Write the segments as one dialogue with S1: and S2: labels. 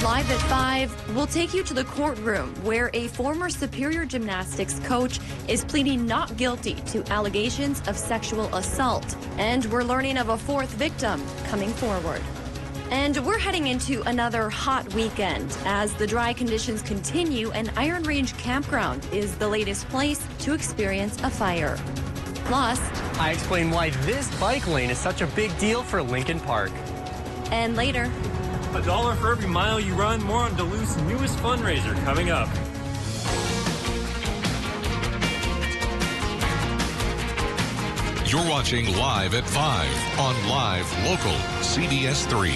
S1: Live at 5, we'll take you to the courtroom where a former Superior Gymnastics coach is pleading not guilty to allegations of sexual assault. And we're learning of a fourth victim coming forward. And we're heading into another hot weekend. As the dry conditions continue, an Iron Range campground is the latest place to experience a fire. Plus,
S2: I explain why this bike lane is such a big deal for Lincoln Park.
S1: And later,
S3: $1 for every mile you run. More on Duluth's newest fundraiser coming up.
S4: You're watching Live at 5 on Live Local CBS3.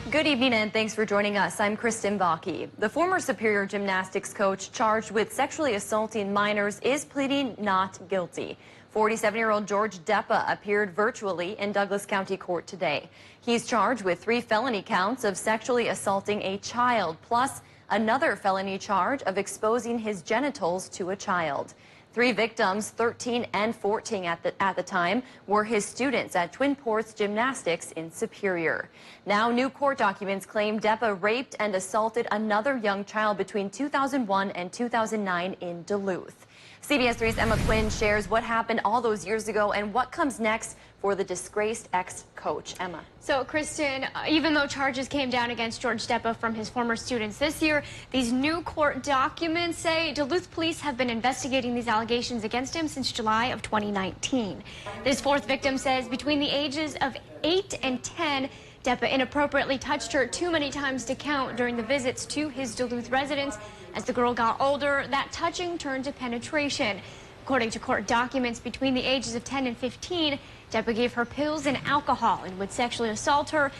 S1: Good evening and thanks for joining us. I'm Kristen Baki. The former Superior Gymnastics coach charged with sexually assaulting minors is pleading not guilty. 47-year-old George Deppa appeared virtually in Douglas County Court today. He's charged with 3 felony counts of sexually assaulting a child, plus another felony charge of exposing his genitals to a child. 3 victims, 13 and 14 at the time, were his students at Twin Ports Gymnastics in Superior. Now, new court documents claim Deppa raped and assaulted another young child between 2001 and 2009 in Duluth. CBS3's Emma Quinn shares what happened all those years ago and what comes next for the disgraced ex-coach. Emma.
S5: So, Kristen, even though charges came down against George Deppa from his former students this year, these new court documents say Duluth police have been investigating these allegations against him since July of 2019. This fourth victim says between the ages of 8 and 10, Deppa inappropriately touched her too many times to count during the visits to his Duluth residence. As the girl got older, that touching turned to penetration. According to court documents, between the ages of 10 and 15, Deppa gave her pills and alcohol and would sexually assault her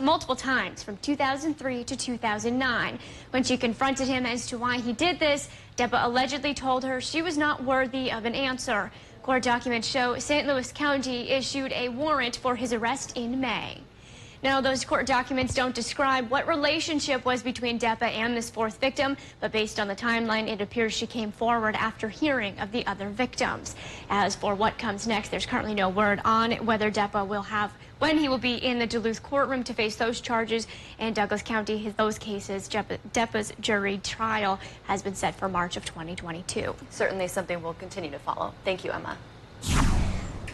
S5: multiple times from 2003 to 2009. When she confronted him as to why he did this, Deppa allegedly told her she was not worthy of an answer. Court documents show St. Louis County issued a warrant for his arrest in May. Now, those court documents don't describe what relationship was between Deppa and this fourth victim, but based on the timeline, it appears she came forward after hearing of the other victims. As for what comes next, there's currently no word on whether Deppa will have, when he will be in the Duluth courtroom to face those charges. In Douglas County, those cases, Deppa's jury trial has been set for March of 2022.
S1: Certainly something we'll continue to follow. Thank you, Emma.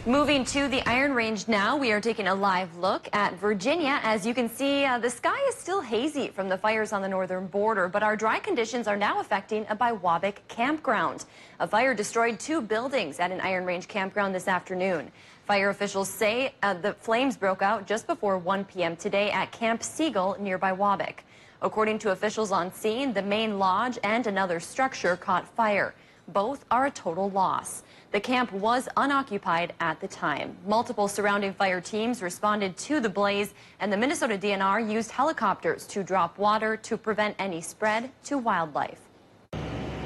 S1: Moving to the Iron Range now, we are taking a live look at Virginia. As you can see, the sky is still hazy from the fires on the northern border, but our dry conditions are now affecting a Biwabic campground. A fire destroyed 2 buildings at an Iron Range campground this afternoon. Fire officials say the flames broke out just before 1 p.m. today at Camp Siegel near Biwabic. According to officials on scene, the main lodge and another structure caught fire. Both are a total loss. The camp was unoccupied at the time. Multiple surrounding fire teams responded to the blaze, and the Minnesota DNR used helicopters to drop water to prevent any spread to wildlife.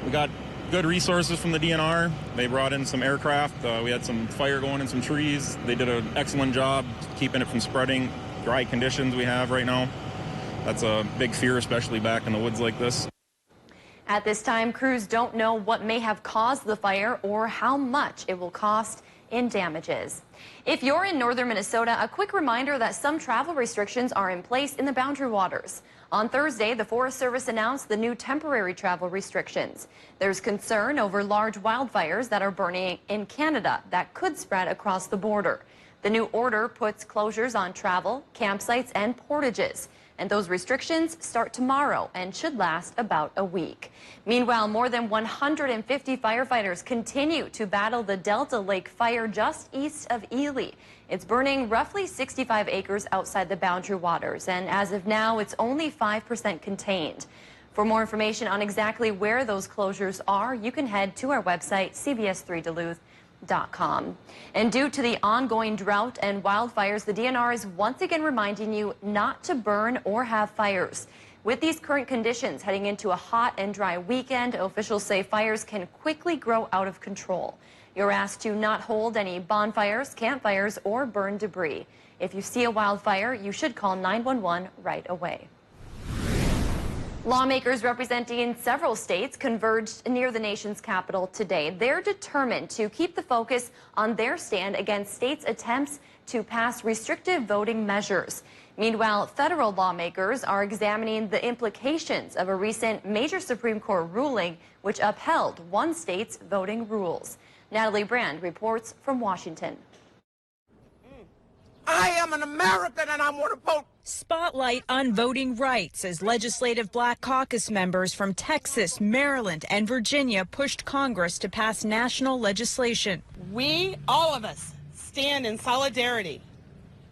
S6: We got good resources from the DNR. They brought in some aircraft. We had some fire going in some trees. They did an excellent job keeping it from spreading. Dry conditions we have right now. That's a big fear, especially back in the woods like this.
S1: At this time, crews don't know what may have caused the fire or how much it will cost in damages. If you're in northern Minnesota, a quick reminder that some travel restrictions are in place in the Boundary Waters. On Thursday, the Forest Service announced the new temporary travel restrictions. There's concern over large wildfires that are burning in Canada that could spread across the border. The new order puts closures on travel, campsites, and portages. And those restrictions start tomorrow and should last about a week. Meanwhile, more than 150 firefighters continue to battle the Delta Lake fire just east of Ely. It's burning roughly 65 acres outside the Boundary Waters, and as of now, it's only 5% contained. For more information on exactly where those closures are, you can head to our website, CBS3Duluth.com. And due to the ongoing drought and wildfires, the DNR is once again reminding you not to burn or have fires. With these current conditions heading into a hot and dry weekend, officials say fires can quickly grow out of control. You're asked to not hold any bonfires, campfires, or burn debris. If you see a wildfire, you should call 911 right away. Lawmakers representing several states converged near the nation's capital today. They're determined to keep the focus on their stand against states' attempts to pass restrictive voting measures. Meanwhile, federal lawmakers are examining the implications of a recent major Supreme Court ruling which upheld one state's voting rules. Natalie Brand reports from Washington.
S7: I am an American and I want to vote.
S8: Spotlight on voting rights as legislative Black Caucus members from Texas, Maryland, and Virginia pushed Congress to pass national legislation.
S7: We, all of us, stand in solidarity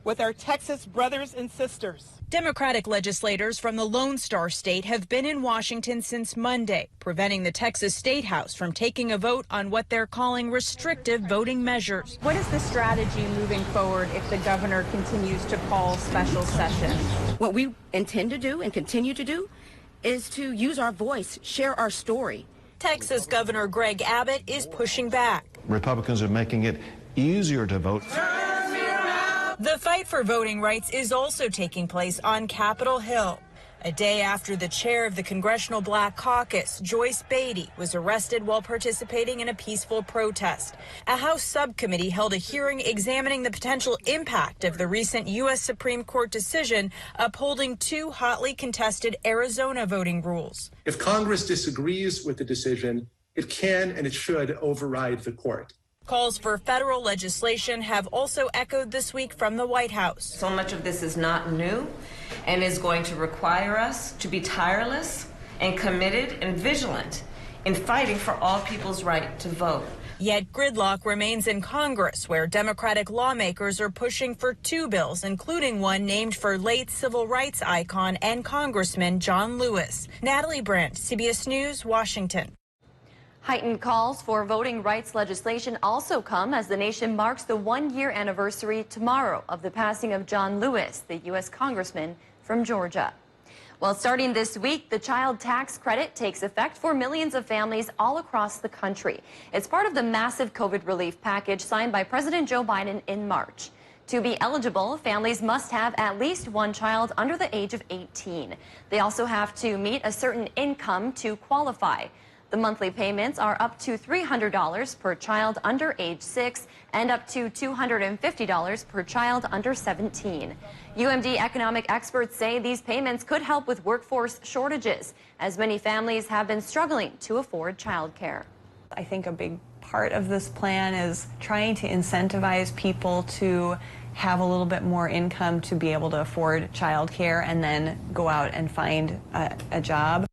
S7: with our Texas brothers and sisters.
S8: Democratic legislators from the Lone Star State have been in Washington since Monday, preventing the Texas State House from taking a vote on what they're calling restrictive voting measures.
S9: What is the strategy moving forward if the governor continues to call special sessions?
S10: What we intend to do and continue to do is to use our voice, share our story.
S8: Texas Governor Greg Abbott is pushing back.
S11: Republicans are making it easier to vote.
S8: The fight for voting rights is also taking place on Capitol Hill. A day after the chair of the Congressional Black Caucus, Joyce Beatty, was arrested while participating in a peaceful protest. A House subcommittee held a hearing examining the potential impact of the recent U.S. Supreme Court decision upholding two hotly contested Arizona voting rules.
S12: If Congress disagrees with the decision, it can and it should override the court.
S8: Calls for federal legislation have also echoed this week from the White House.
S13: So much of this is not new and is going to require us to be tireless and committed and vigilant in fighting for all people's right to vote.
S8: Yet gridlock remains in Congress, where Democratic lawmakers are pushing for two bills, including one named for late civil rights icon and Congressman John Lewis. Natalie Brandt, CBS News, Washington.
S1: Heightened calls for voting rights legislation also come as the nation marks the one-year anniversary tomorrow of the passing of John Lewis, the U.S. Congressman from Georgia. Well, starting this week, the child tax credit takes effect for millions of families all across the country. It's part of the massive COVID relief package signed by President Joe Biden in March. To be eligible, families must have at least one child under the age of 18. They also have to meet a certain income to qualify. The monthly payments are up to $300 per child under age 6 and up to $250 per child under 17. UMD economic experts say these payments could help with workforce shortages, as many families have been struggling to afford childcare.
S9: I think a big part of this plan is trying to incentivize people to have a little bit more income to be able to afford childcare and then go out and find a job.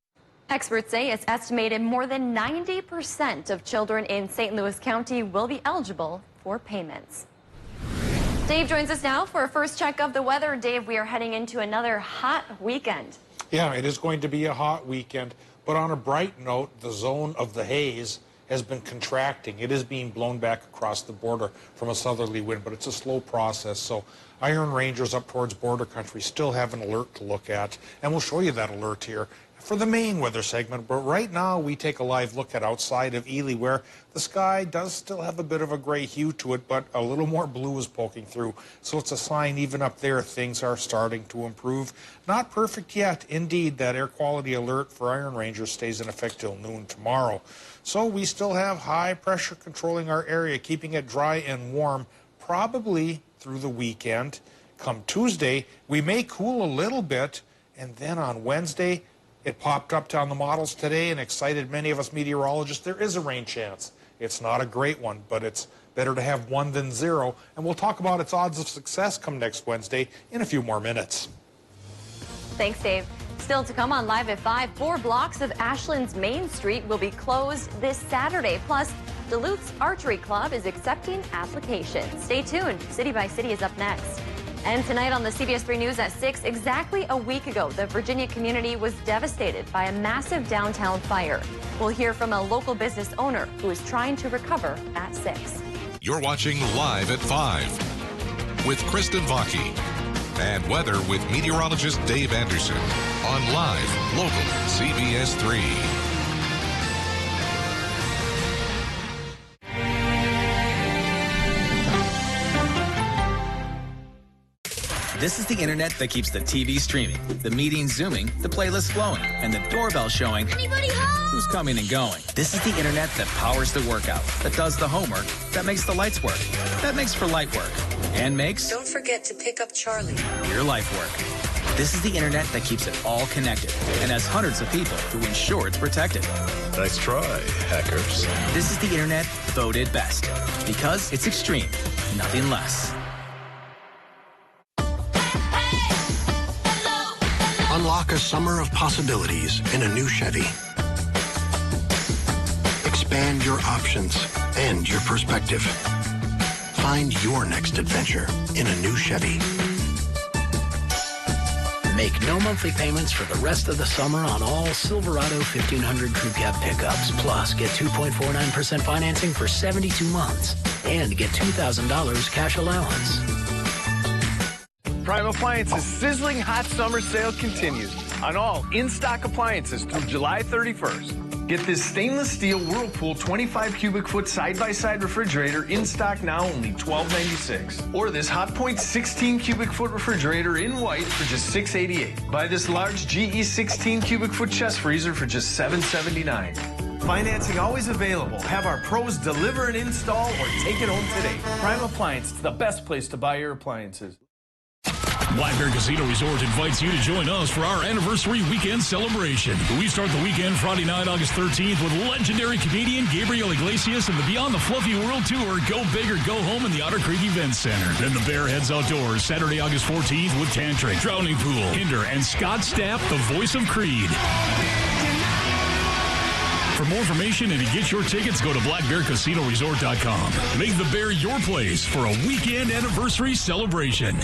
S1: Experts say it's estimated more than 90% of children in St. Louis County will be eligible for payments. Dave joins us now for a first check of the weather. Dave, we are heading into another hot weekend.
S14: Yeah, it is going to be a hot weekend, but on a bright note, the zone of the haze has been contracting. It is being blown back across the border from a southerly wind, but it's a slow process. So Iron Rangers up towards border country still have an alert to look at, and we'll show you that alert here for the main weather segment. But right now we take a live look at outside of Ely, where the sky does still have a bit of a gray hue to it, but a little more blue is poking through. So it's a sign even up there things are starting to improve. Not perfect yet. Indeed, that air quality alert for Iron Rangers stays in effect till noon tomorrow. So we still have high pressure controlling our area, keeping it dry and warm, probably through the weekend. Come Tuesday, we may cool a little bit, and then on Wednesday, it popped up on the models today and excited many of us meteorologists. There is a rain chance. It's not a great one, but it's better to have 1 than 0. And we'll talk about its odds of success come next Wednesday in a few more minutes.
S1: Thanks, Dave. Still to come on Live at 5, 4 blocks of Ashland's Main Street will be closed this Saturday. Plus, Duluth's Archery Club is accepting applications. Stay tuned. City by City is up next. And tonight on the CBS3 News at 6, exactly a week ago, the Virginia community was devastated by a massive downtown fire. We'll hear from a local business owner who is trying to recover at 6.
S4: You're watching Live at 5 with Kristen Vaki. And weather with meteorologist Dave Anderson on Live Local CBS3.
S15: This is the internet that keeps the TV streaming, the meetings zooming, the playlist flowing, and the doorbell showing
S16: anybody home?
S15: Who's coming and going. This is the internet that powers the workout, that does the homework, that makes the lights work, that makes for light work. and makes
S16: Don't forget to pick up Charlie.
S15: your life work. This is the internet that keeps it all connected and has hundreds of people who ensure it's protected.
S17: Nice try, hackers.
S15: This is the internet voted best because it's extreme, nothing less.
S18: Unlock a summer of possibilities in a new Chevy. Expand your options and your perspective. Find your next adventure in a new Chevy.
S19: Make no monthly payments for the rest of the summer on all Silverado 1500 Crew Cab pickups. Plus, get 2.49% financing for 72 months and get $2,000 cash allowance.
S20: Prime Appliances' sizzling hot summer sale continues on all in-stock appliances through July 31st. Get this stainless steel Whirlpool 25 cubic foot side-by-side refrigerator in stock now only $12.96. Or this Hotpoint 16 cubic foot refrigerator in white for just $6.88. Buy this large GE 16 cubic foot chest freezer for just $7.79. Financing always available. Have our pros deliver and install or take it home today. Prime Appliance, the best place to buy your appliances.
S21: Black Bear Casino Resort invites you to join us for our anniversary weekend celebration. We start the weekend Friday night, August 13th, with legendary comedian Gabriel Iglesias and the Beyond the Fluffy World Tour Go Big or Go Home in the Otter Creek Event Center. Then the Bear heads outdoors Saturday, August 14th with Tantric, Drowning Pool, Hinder, and Scott Stapp, the voice of Creed. For more information and to get your tickets, go to blackbearcasinoresort.com. Make the Bear your place for a weekend anniversary celebration.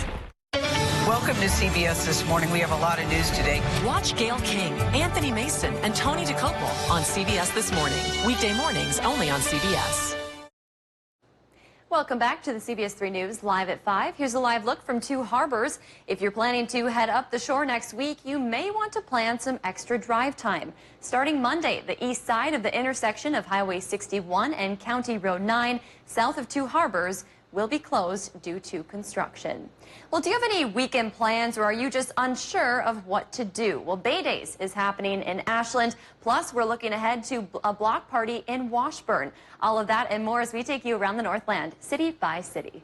S22: Welcome to CBS This Morning. We have a lot of news today.
S23: Watch Gayle King, Anthony Mason, and Tony DeCopel on CBS This Morning. Weekday mornings only on CBS.
S1: Welcome back to the CBS 3 News Live at 5. Here's a live look from two harbors. If you're planning to head up the shore next week, you may want to plan some extra drive time. Starting Monday, the east side of the intersection of Highway 61 and County Road 9, south of Two Harbors, will be closed due to construction. Well, do you have any weekend plans, or are you just unsure of what to do? Well, Bay Days is happening in Ashland. Plus, we're looking ahead to a block party in Washburn. All of that and more as we take you around the Northland, city by city.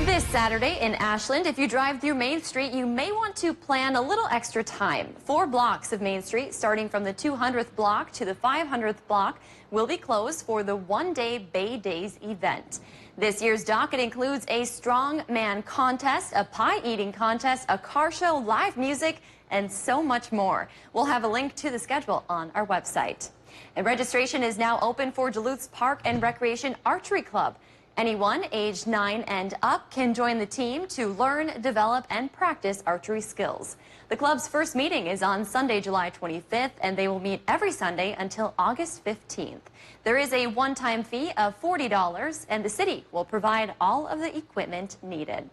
S1: This Saturday in Ashland, if you drive through Main Street, you may want to plan a little extra time. 4 blocks of Main Street, starting from the 200th block to the 500th block, will be closed for the one-day Bay Days event. This year's docket includes a strong man contest, a pie eating contest, a car show, live music, and so much more. We'll have a link to the schedule on our website. And registration is now open for Duluth's Park and Recreation Archery Club. Anyone aged 9 and up can join the team to learn, develop, and practice archery skills. The club's first meeting is on Sunday, July 25th, and they will meet every Sunday until August 15th. There is a one-time fee of $40, and the city will provide all of the equipment needed.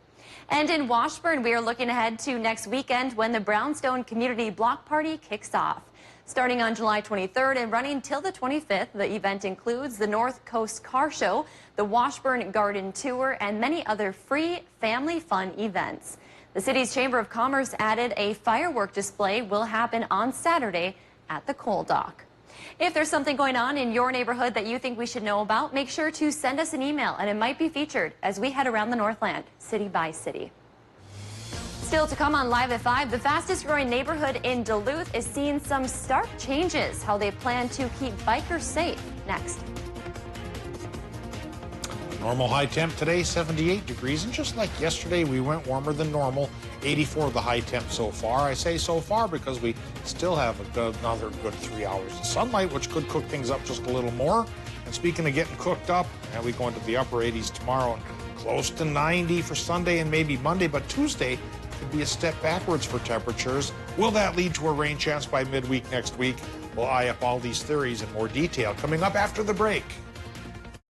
S1: And in Washburn, we are looking ahead to next weekend when the Brownstone Community Block Party kicks off. Starting on July 23rd and running till the 25th, the event includes the North Coast Car Show, the Washburn Garden Tour, and many other free family fun events. The city's Chamber of Commerce added a firework display will happen on Saturday at the coal dock. If there's something going on in your neighborhood that you think we should know about, make sure to send us an email and it might be featured as we head around the Northland, city by city. Still to come on Live at 5, the fastest growing neighborhood in Duluth is seeing some stark changes, how they plan to keep bikers safe. Next.
S14: Normal high temp today, 78 degrees. And just like yesterday, we went warmer than normal. 84 the high temp so far. I say so far because we still have another good 3 hours of sunlight, which could cook things up just a little more. And speaking of getting cooked up, we go into the upper 80s tomorrow and close to 90 for Sunday and maybe Monday. But Tuesday could be a step backwards for temperatures. Will that lead to a rain chance by midweek next week? We'll eye up all these theories in more detail coming up after the break.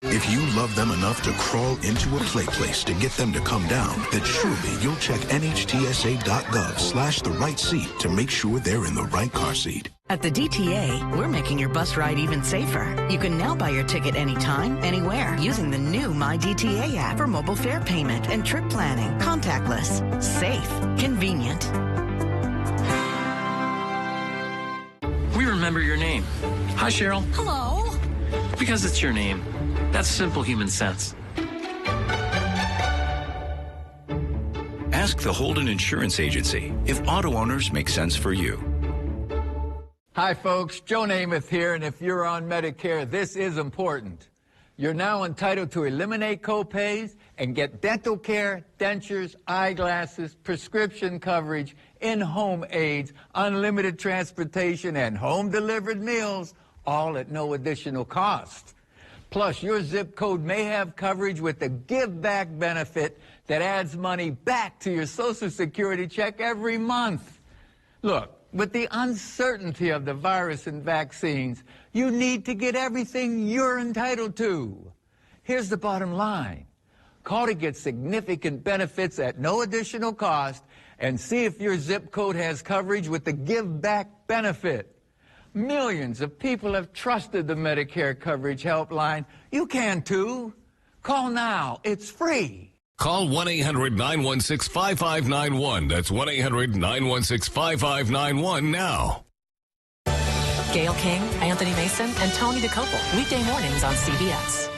S18: If you love them enough to crawl into a play place to get them to come down, then surely you'll check NHTSA.gov/the right seat to make sure they're in the right car seat.
S24: At the DTA, we're making your bus ride even safer. You can now buy your ticket anytime, anywhere, using the new MyDTA app for mobile fare payment and trip planning. Contactless, safe, convenient.
S25: We remember your name.
S2: Hi, Cheryl.
S3: Hello.
S2: Because it's your name. That's simple human sense.
S5: Ask the Holden Insurance Agency if auto owners make sense for you.
S6: Hi, folks. Joe Namath here, and if you're on Medicare, this is important. You're now entitled to eliminate copays and get dental care, dentures, eyeglasses, prescription coverage, in-home aids, unlimited transportation, and home-delivered meals, all at no additional cost. Plus, your zip code may have coverage with the Give Back benefit that adds money back to your Social Security check every month. Look, with the uncertainty of the virus and vaccines, you need to get everything you're entitled to. Here's the bottom line. Call to get significant benefits at no additional cost and see if your zip code has coverage with the Give Back benefit. Millions of people have trusted the Medicare Coverage Helpline. You can too. Call now. It's free.
S21: Call 1-800-916-5591. That's 1-800-916-5591 now.
S23: Gail King, Anthony Mason, and Tony DeCopel. Weekday mornings on CBS.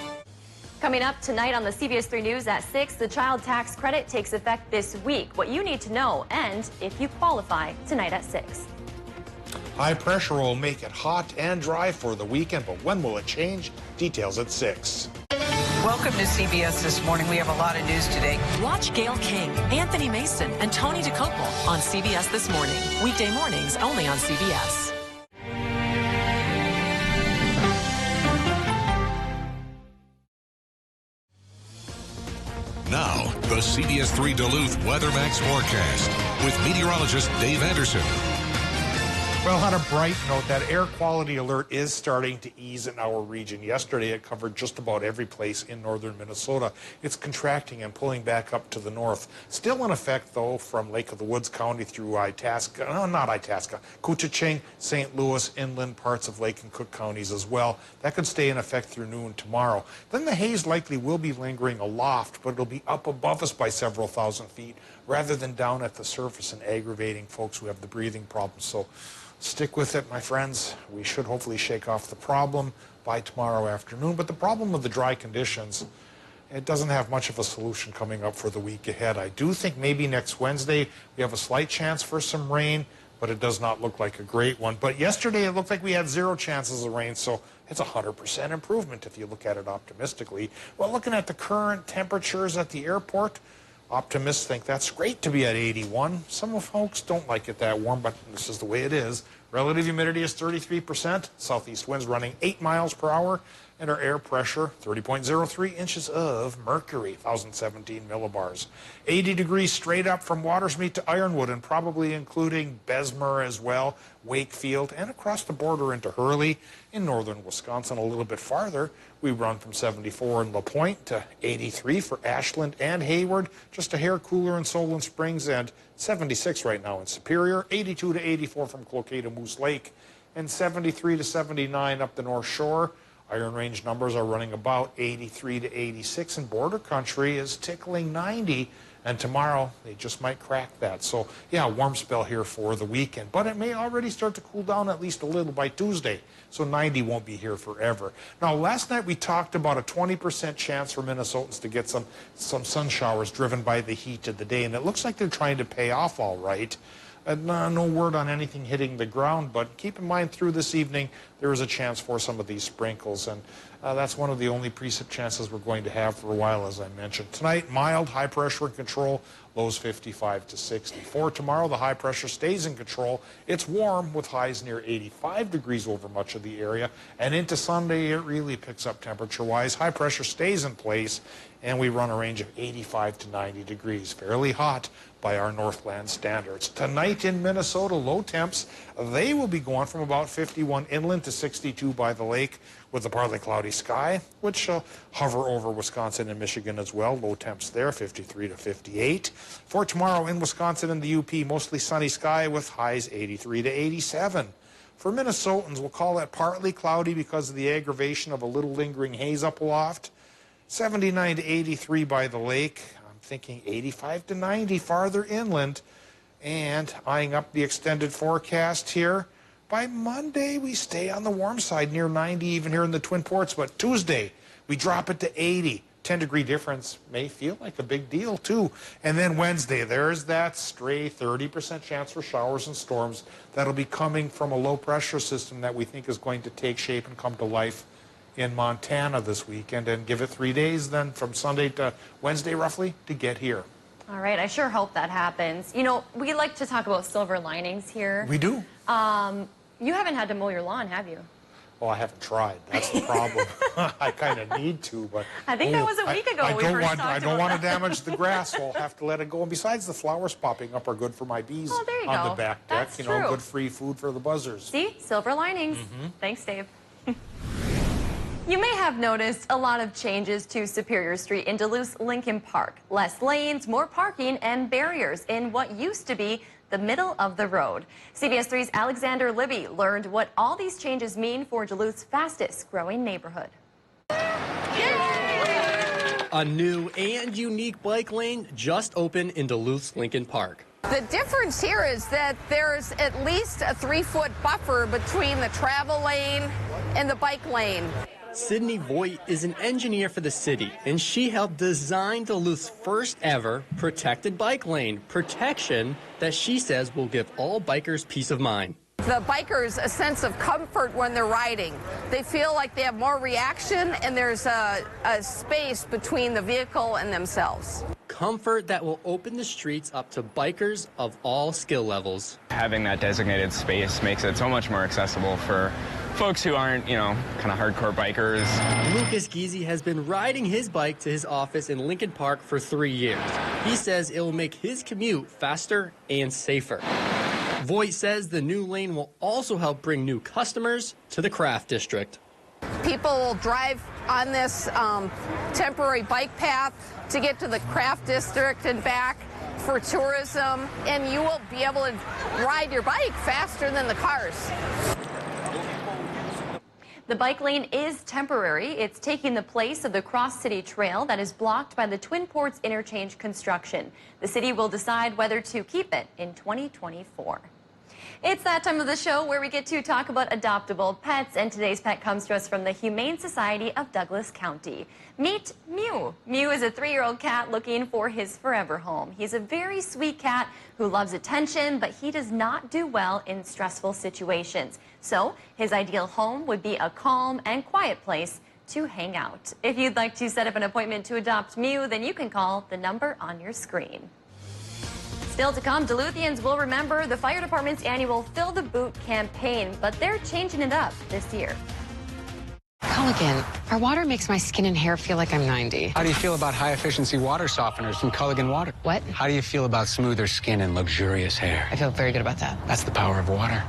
S1: Coming up tonight on the CBS3 News at 6, the child tax credit takes effect this week. What you need to know and if you qualify tonight at 6.
S14: High pressure will make it hot and dry for the weekend, but when will it change? Details at 6.
S22: Welcome to CBS This Morning. We have a lot of news today.
S23: Watch Gail King, Anthony Mason, and Tony DeCopel on CBS This Morning. Weekday mornings only on CBS.
S4: Now, the CBS3 Duluth WeatherMax forecast with meteorologist Dave Anderson.
S14: Well, on a bright note, that air quality alert is starting to ease in our region. Yesterday, it covered just about every place in northern Minnesota. It's contracting and pulling back up to the north. Still in effect, though, from Lake of the Woods County through Itasca, not Itasca, Couchiching, St. Louis, inland parts of Lake and Cook counties as well. That could stay in effect through noon tomorrow. Then the haze likely will be lingering aloft, but it'll be up above us by several thousand feet rather than down at the surface and aggravating folks who have the breathing problems. So stick with it, my friends. We should hopefully shake off the problem by tomorrow afternoon. But the problem with the dry conditions, it doesn't have much of a solution coming up for the week ahead. I do think maybe next Wednesday we have a slight chance for some rain, but it does not look like a great one. But yesterday it looked like we had 0 chances of rain, so it's a 100% improvement if you look at it optimistically. Well, looking at the current temperatures at the airport, optimists think that's great to be at 81. Some folks don't like it that warm, but this is the way it is. Relative humidity is 33%. Southeast winds running 8 miles per hour. And our air pressure, 30.03 inches of mercury, 1,017 millibars. 80 degrees straight up from Watersmeet to Ironwood, and probably including Bessemer as well, Wakefield, and across the border into Hurley. In northern Wisconsin, a little bit farther, we run from 74 in LaPointe to 83 for Ashland and Hayward, just a hair cooler in Solon Springs, and 76 right now in Superior, 82 to 84 from Cloquet to Moose Lake, and 73 to 79 up the North Shore. Iron Range numbers are running about 83 to 86, and Border Country is tickling 90, and tomorrow they just might crack that. So, yeah, warm spell here for the weekend, but it may already start to cool down at least a little by Tuesday, so 90 won't be here forever. Now, last night we talked about a 20% chance for Minnesotans to get some sun showers driven by the heat of the day, and it looks like they're trying to pay off all right. No word on anything hitting the ground, but keep in mind through this evening there is a chance for some of these sprinkles, and that's one of the only precip chances we're going to have for a while, as I mentioned. Tonight, mild, high pressure in control, lows 55 to 60. For tomorrow, the high pressure stays in control. It's warm with highs near 85 degrees over much of the area, and into Sunday it really picks up temperature-wise. High pressure stays in place, and we run a range of 85 to 90 degrees. Fairly hot by our Northland standards. Tonight in Minnesota, low temps, they will be going from about 51 inland to 62 by the lake with a partly cloudy sky, which hover over Wisconsin and Michigan as well. Low temps there, 53 to 58. For tomorrow in Wisconsin and the UP, mostly sunny sky with highs 83 to 87. For Minnesotans, we'll call that partly cloudy because of the aggravation of a little lingering haze up aloft. 79 to 83 by the lake. I'm thinking 85 to 90 farther inland. And eyeing up the extended forecast here, By Monday, we stay on the warm side, near 90, even here in the Twin Ports. But Tuesday, we drop it to 80. 10-degree difference may feel like a big deal, too. And then Wednesday, there's that stray 30% chance for showers and storms that'll be coming from a low-pressure system that we think is going to take shape and come to life in Montana this weekend, and give it 3 days then from Sunday to Wednesday, roughly, to get here.
S1: All right, I sure hope that happens. You know, we like to talk about silver linings here.
S14: We do.
S1: You haven't had to mow your lawn, have you?
S14: Well, I haven't tried. That's the problem. I kind of need to, but
S1: I think that was a week ago.
S14: I don't want to damage the grass, so I'll have to let it go. And besides, the flowers popping up are good for my bees on the back deck.
S1: That's
S14: you know,
S1: true.
S14: good free food for the buzzers.
S1: See, silver linings. Thanks, Dave. You may have noticed a lot of changes to Superior Street in Duluth's Lincoln Park. Less lanes, more parking, and barriers in what used to be the middle of the road. CBS3's Alexander Libby learned what all these changes mean for Duluth's fastest growing neighborhood.
S3: A new and unique bike lane just opened in Duluth's Lincoln Park.
S7: The difference here is that there's at least a 3-foot buffer between the travel lane and the bike lane.
S3: Sydney Voigt is an engineer for the city, and she helped design Duluth's first ever protected bike lane. Protection that she says will give all bikers peace of mind.
S7: The bikers a sense of comfort when they're riding. They feel like they have more reaction, and there's a space between the vehicle and themselves.
S3: Comfort that will open the streets up to bikers of all skill levels.
S10: Having that designated space makes it so much more accessible for folks who aren't, you know, kind of hardcore bikers.
S3: Lucas Giese has been riding his bike to his office in Lincoln Park for 3 years. He says it will make his commute faster and safer. Voigt says the new lane will also help bring new customers to the Craft District.
S7: People will drive on this temporary bike path to get to the Craft District and back for tourism, and you will be able to ride your bike faster than the cars.
S1: The bike lane is temporary. It's taking the place of the Cross-City Trail that is blocked by the Twin Ports Interchange construction. The city will decide whether to keep it in 2024. It's that time of the show where we get to talk about adoptable pets, and today's pet comes to us from the Humane Society of Douglas County. Meet Mew. Mew is a 3-year-old cat looking for his forever home. He's a very sweet cat who loves attention, but he does not do well in stressful situations. So his ideal home would be a calm and quiet place to hang out. If you'd like to set up an appointment to adopt Mew, then you can call the number on your screen. Still to come, Duluthians will remember the fire department's annual Fill the Boot campaign, but they're changing it up this year.
S11: Culligan, our water makes my skin and hair feel like I'm 90.
S25: How do you feel about high-efficiency water softeners from Culligan Water?
S11: What?
S25: How do you feel about smoother skin and luxurious hair?
S11: I feel very good about that.
S25: That's the power of water.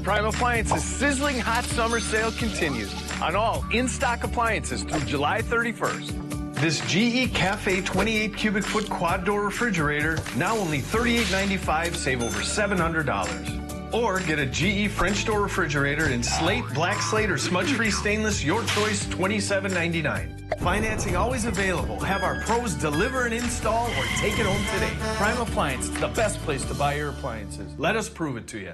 S20: Prime Appliances' sizzling hot summer sale continues on all in-stock appliances through July 31st. This GE Cafe 28 cubic foot quad door refrigerator, now only $38.95, save over $700. Or get a GE French door refrigerator in slate, black slate, or smudge-free stainless, your choice, $27.99. Financing always available. Have our pros deliver and install or take it home today. Prime Appliances, the best place to buy your appliances. Let us prove it to you.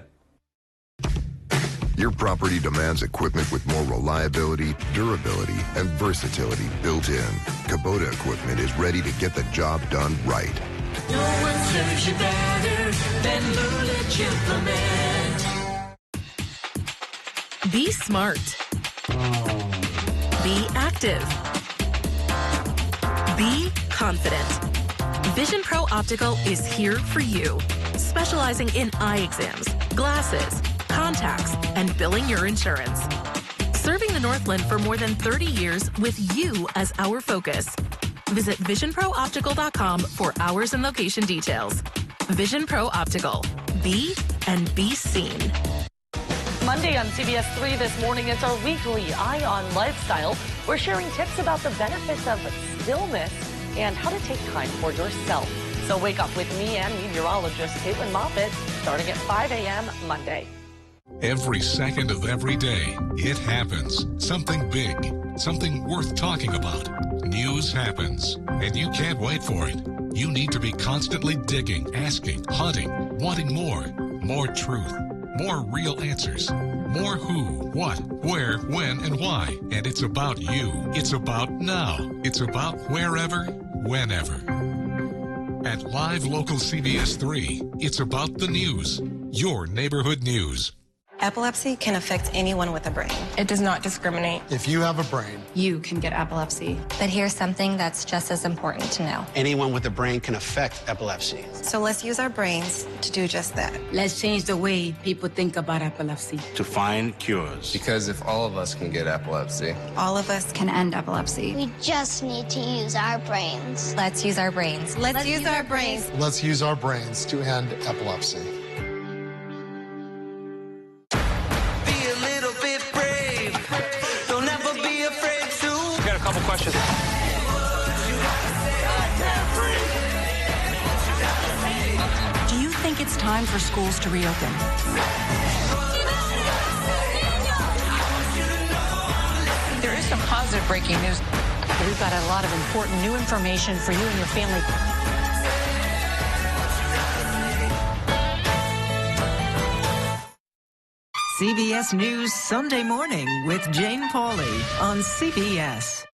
S26: Your property demands equipment with more reliability, durability, and versatility built in. Kubota equipment is ready to get the job done right.
S27: No one serves you better than Bullet Implement.
S28: Be smart. Be active. Be confident. Vision Pro Optical is here for you, specializing in eye exams, glasses, contacts, and billing your insurance. Serving the Northland for more than 30 years with you as our focus. Visit visionprooptical.com for hours and location details. Vision Pro Optical. Be and be seen.
S29: Monday on CBS3 this morning, it's our weekly Eye on Lifestyle. We're sharing tips about the benefits of stillness and how to take time for yourself. So wake up with me and meteorologist Caitlin Moffitt starting at 5 a.m. Monday.
S4: Every second of every day, it happens. Something big, something worth talking about. News happens, and you can't wait for it. You need to be constantly digging, asking, hunting, wanting more. More truth. More real answers. More who, what, where, when, and why. And it's about you. It's about now. It's about wherever, whenever. At Live Local CBS3, it's about the news. Your neighborhood news.
S8: Epilepsy can affect anyone with a brain. It does not discriminate.
S9: If you have a brain,
S8: You can get epilepsy. But here's something that's just as important to know.
S25: Anyone with a brain can affect epilepsy.
S8: So let's use our brains to do just that.
S12: Let's change the way people think about epilepsy.
S13: To find cures.
S15: Because if all of us can get epilepsy,
S8: All of us can end epilepsy.
S16: We just need to use our brains.
S8: Let's use our brains.
S16: Let's use our brains.
S9: let's use our brains to end epilepsy.
S20: Couple questions.
S12: Do you think it's time for schools to reopen?
S22: There is some positive breaking news. We've got a lot of important new information for you and your family.
S17: CBS News Sunday Morning with Jane Pauley on CBS.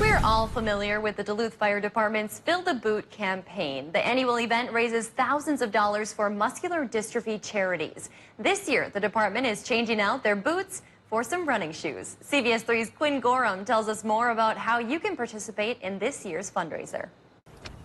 S1: We're all familiar with the Duluth Fire Department's Fill the Boot campaign. The annual event raises thousands of dollars for muscular dystrophy charities. This year, the department is changing out their boots for some running shoes. CBS 3's Quinn Gorham tells us more about how you can participate in this year's fundraiser.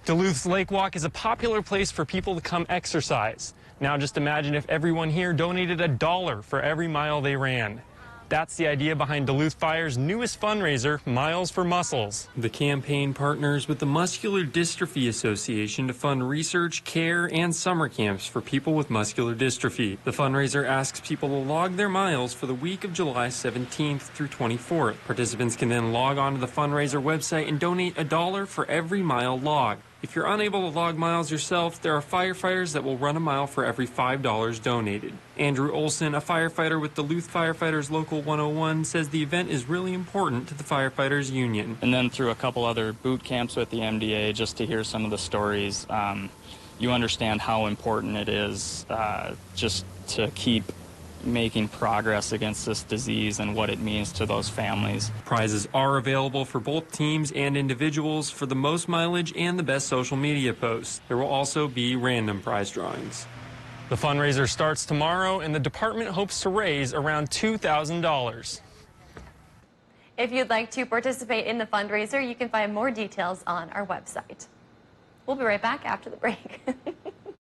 S18: Duluth's Lake Walk is a popular place for people to come exercise. Now just imagine if everyone here donated $1 for every mile they ran. That's the idea behind Duluth Fire's newest fundraiser, Miles for Muscles. The campaign partners with the Muscular Dystrophy Association to fund research, care, and summer camps for people with muscular dystrophy. The fundraiser asks people to log their miles for the week of July 17th through 24th. Participants can then log on to the fundraiser website and donate $1 for every mile logged. If you're unable to log miles yourself, there are firefighters that will run a mile for every $5 donated. Andrew Olson, a firefighter with Duluth Firefighters Local 101, says the event is really important to the firefighters union.
S19: And then through a couple other boot camps with the MDA, just to hear some of the stories, you understand how important it is just to keep making progress against this disease and what it means to those families.
S18: Prizes are available for both teams and individuals for the most mileage and the best social media posts. There will also be random prize drawings. The fundraiser starts tomorrow, and the department hopes to raise around $2,000.
S1: If you'd like to participate in the fundraiser, you can find more details on our website. We'll be right back after the break.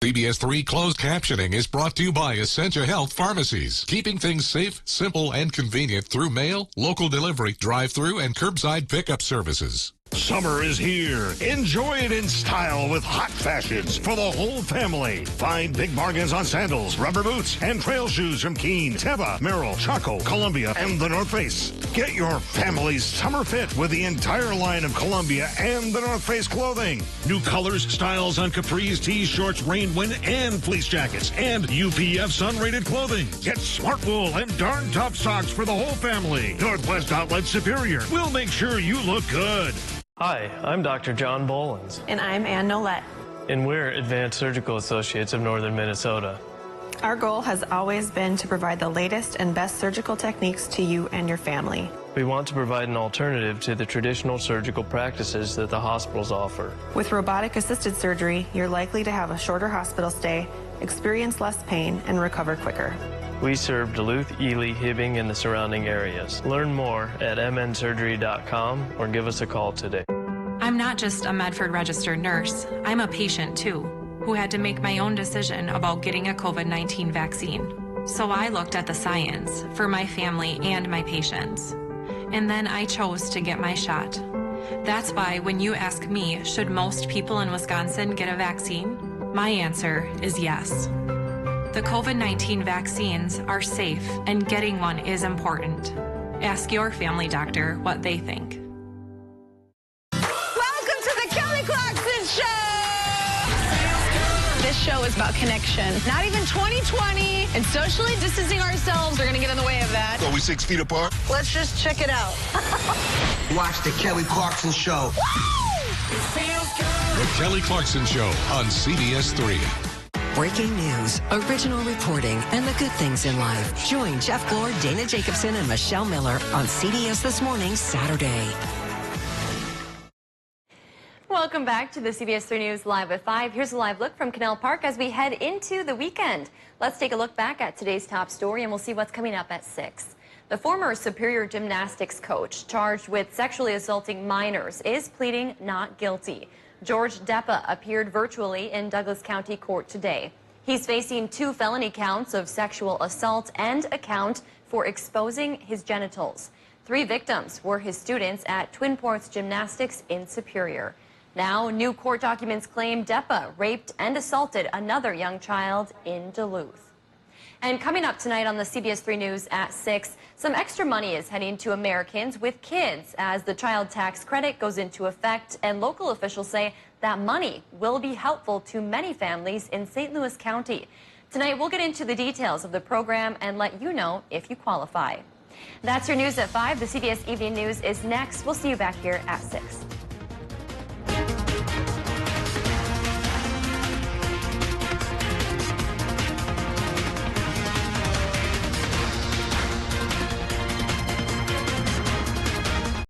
S4: CBS 3 closed captioning is brought to you by Essentia Health Pharmacies, keeping things safe, simple, and convenient through mail, local delivery, drive-through, and curbside pickup services.
S30: Summer is here. Enjoy it in style with hot fashions for the whole family. Find big bargains on sandals, rubber boots, and trail shoes from Keen, Teva, Merrill, Chaco, Columbia, and the North Face. Get your family's summer fit with the entire line of Columbia and the North Face clothing. New colors, styles on capris, tees, shorts, rain, wind, and fleece jackets, and UPF sun-rated clothing. Get smart wool and darn tough socks for the whole family. Northwest Outlet Superior. We'll make sure you look good.
S31: Hi, I'm Dr. John Bolins.
S32: And I'm Ann Nolette.
S31: And we're Advanced Surgical Associates of Northern Minnesota.
S32: Our goal has always been to provide the latest and best surgical techniques to you and your family.
S31: We want to provide an alternative to the traditional surgical practices that the hospitals offer.
S32: With robotic-assisted surgery, you're likely to have a shorter hospital stay, experience less pain, and recover quicker.
S31: We serve Duluth, Ely, Hibbing, and the surrounding areas. Learn more at mnsurgery.com or give us a call today.
S33: I'm not just a Medford registered nurse. I'm a patient too, who had to make my own decision about getting a COVID-19 vaccine. So I looked at the science for my family and my patients. And then I chose to get my shot. That's why when you ask me, should most people in Wisconsin get a vaccine? My answer is yes. The COVID-19 vaccines are safe, and getting one is important. Ask your family doctor what they think.
S7: Welcome to the Kelly Clarkson Show! This show is about connection. Not even 2020 and socially distancing ourselves are going to get in the way of that.
S34: Are we 6 feet apart?
S7: Let's just check it out.
S34: Watch the Kelly Clarkson Show.
S7: Woo! It feels good.
S4: The Kelly Clarkson Show on CBS3.
S2: Breaking news, original reporting, and the good things in life. Join Jeff Glor, Dana Jacobson, and Michelle Miller on CBS This Morning, Saturday.
S1: Welcome back to the CBS 3 News Live at 5. Here's a live look from Canal Park as we head into the weekend. Let's take a look back at today's top story and we'll see what's coming up at 6. The former Superior Gymnastics coach charged with sexually assaulting minors is pleading not guilty. George Deppa appeared virtually in Douglas County Court today. He's facing 2 felony counts of sexual assault and a count for exposing his genitals. 3 victims were his students at Twin Ports Gymnastics in Superior. Now, new court documents claim Deppa raped and assaulted another young child in Duluth. And coming up tonight on the CBS 3 News at 6, some extra money is heading to Americans with kids as the child tax credit goes into effect, and local officials say that money will be helpful to many families in St. Louis County. Tonight, we'll get into the details of the program and let you know if you qualify. That's your news at 5. The CBS Evening News is next. We'll see you back here at 6.